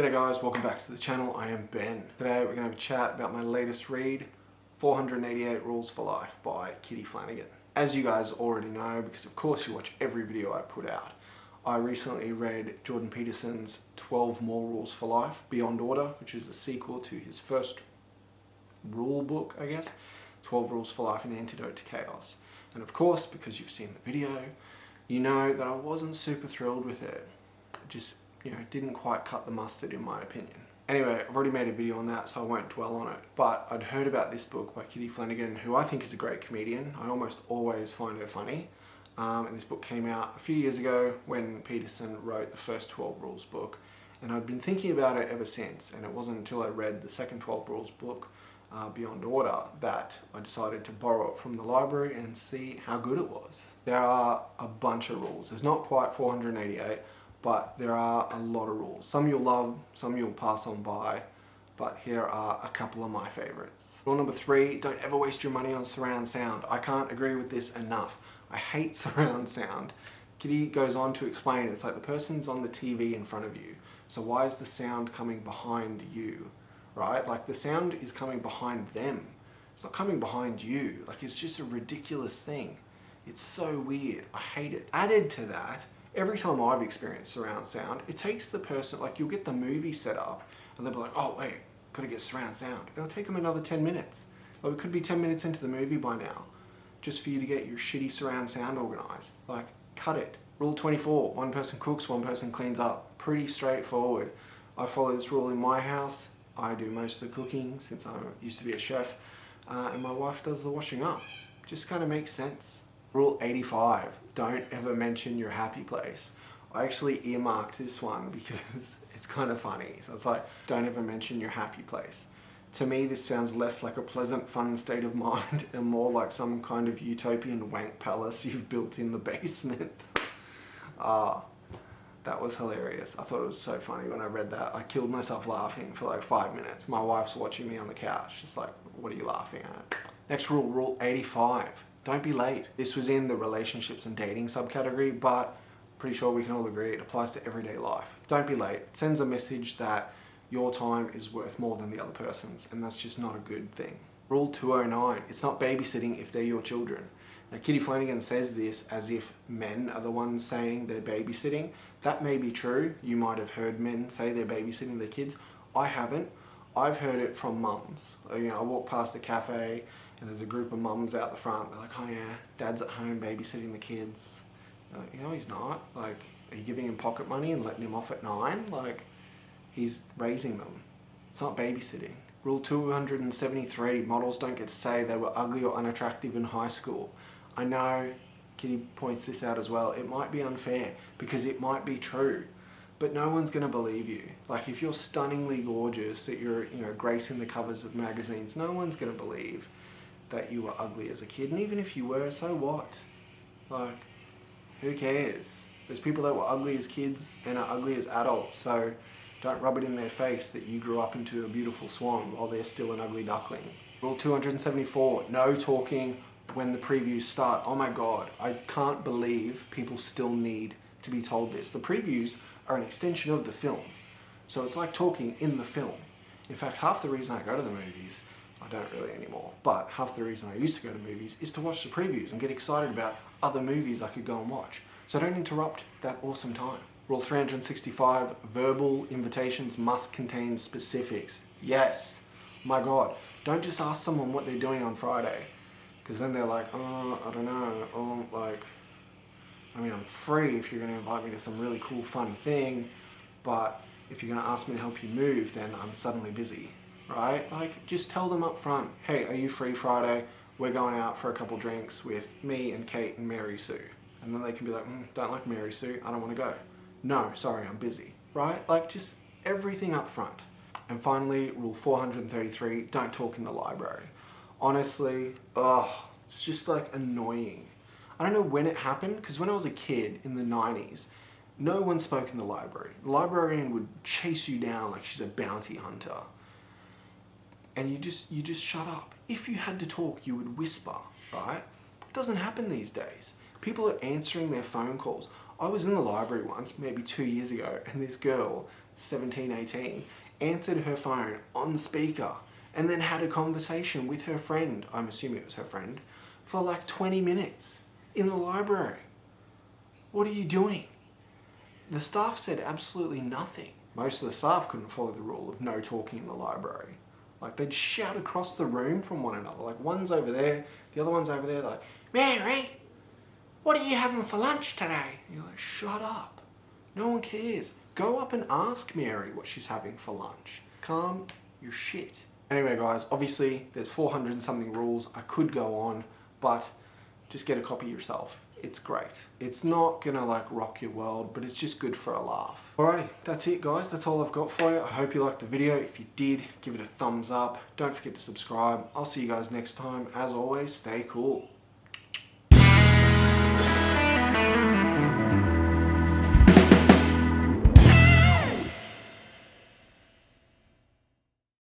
G'day guys, welcome back to the channel. I am Ben. Today we're going to have a chat about my latest read, 488 Rules for Life by Flanagan. As you guys already know, because of course you watch every video I put out, I recently read Jordan Peterson's 12 More Rules for Life, Beyond Order, which is the sequel to his first rule book, I guess, 12 Rules for Life, An Antidote to Chaos. And of course, because you've seen the video, you know that I wasn't super thrilled with it. It just, didn't quite cut the mustard in my opinion. Anyway, I've already made a video on that, so I won't dwell on it. But I'd heard about this book by Flanagan, who I think is a great comedian. I almost always find her funny. And this book came out a few years ago when Peterson wrote the first 12 Rules book. And I'd been thinking about it ever since. And it wasn't until I read the second 12 Rules book, Beyond Order, that I decided to borrow it from the library and see how good it was. There are a bunch of rules. There's not quite 488, but there are a lot of rules. Some you'll love, some you'll pass on by, but here are a couple of my favorites. Rule number 3, don't ever waste your money on surround sound. I can't agree with this enough. I hate surround sound. Kitty goes on to explain, it's like the person's on the TV in front of you, so why is the sound coming behind you? Right? Like the sound is coming behind them. It's not coming behind you. Like it's just a ridiculous thing. It's so weird. I hate it. Added to that, every time I've experienced surround sound, it takes the person, like you'll get the movie set up and they'll be like, oh wait, gotta get surround sound. It'll take them another 10 minutes. Or it could be 10 minutes into the movie by now, just for you to get your shitty surround sound organized. Like, cut it. Rule 24, one person cooks, one person cleans up. Pretty straightforward. I follow this rule in my house. I do most of the cooking since I used to be a chef, and my wife does the washing up. Just kind of makes sense. Rule 85, don't ever mention your happy place. I actually earmarked this one because it's kind of funny. So it's like, don't ever mention your happy place. To me, this sounds less like a pleasant, fun state of mind and more like some kind of utopian wank palace you've built in the basement. That was hilarious. I thought it was so funny when I read that. I killed myself laughing for like 5 minutes. My wife's watching me on the couch, just like, what are you laughing at? Next rule, rule 85. Don't be late. This was in the relationships and dating subcategory, but pretty sure we can all agree it applies to everyday life. Don't be late. It sends a message that your time is worth more than the other person's, and that's just not a good thing. Rule 209, it's not babysitting if they're your children. Now, Flanagan says this as if men are the ones saying they're babysitting. That may be true. You might have heard men say they're babysitting their kids. I haven't. I've heard it from mums. I walk past a cafe and there's a group of mums out the front. They're like, oh yeah, dad's at home babysitting the kids. Like, he's not. Like, are you giving him pocket money and letting him off at 9? Like, he's raising them. It's not babysitting. Rule 273, models don't get to say they were ugly or unattractive in high school. I know, Kitty points this out as well, it might be unfair because it might be true, but no one's going to believe you. Like if you're stunningly gorgeous, that you're, gracing the covers of magazines, no one's going to believe that you were ugly as a kid. And even if you were, so what? Like, who cares? There's people that were ugly as kids and are ugly as adults, so don't rub it in their face that you grew up into a beautiful swan while they're still an ugly duckling. Rule 274, no talking when the previews start. Oh my God, I can't believe people still need to be told this. The previews are an extension of the film. So it's like talking in the film. In fact, half the reason I go to the movies, I don't really anymore, but half the reason I used to go to movies is to watch the previews and get excited about other movies I could go and watch. So don't interrupt that awesome time. Rule 365, verbal invitations must contain specifics. Yes, my God, don't just ask someone what they're doing on Friday. Because then they're like, oh, I don't know, I'm free if you're going to invite me to some really cool, fun thing, but if you're going to ask me to help you move, then I'm suddenly busy, right? Like, just tell them up front, hey, are you free Friday? We're going out for a couple drinks with me and Kate and Mary Sue. And then they can be like, don't like Mary Sue, I don't want to go. No, sorry, I'm busy, right? Like, just everything up front. And finally, rule 433, don't talk in the library. Honestly, it's just like annoying. I don't know when it happened, because when I was a kid in the 90s, no one spoke in the library. The librarian would chase you down like she's a bounty hunter. And you just shut up. If you had to talk, you would whisper, right? It doesn't happen these days. People are answering their phone calls. I was in the library once, maybe 2 years ago, and this girl 17, 18, answered her phone on speaker and then had a conversation with her friend, I'm assuming it was her friend, for like 20 minutes in the library. What are you doing? The staff said absolutely nothing. Most of the staff couldn't follow the rule of no talking in the library. Like, they'd shout across the room from one another. Like, one's over there, the other one's over there. They're like, Mary, what are you having for lunch today? And you're like, shut up. No one cares. Go up and ask Mary what she's having for lunch. Calm your shit. Anyway, guys, obviously there's 400 and something rules. I could go on, but just get a copy yourself. It's great. It's not gonna like rock your world, but it's just good for a laugh. Alrighty, that's it, guys. That's all I've got for you. I hope you liked the video. If you did, give it a thumbs up. Don't forget to subscribe. I'll see you guys next time. As always, stay cool.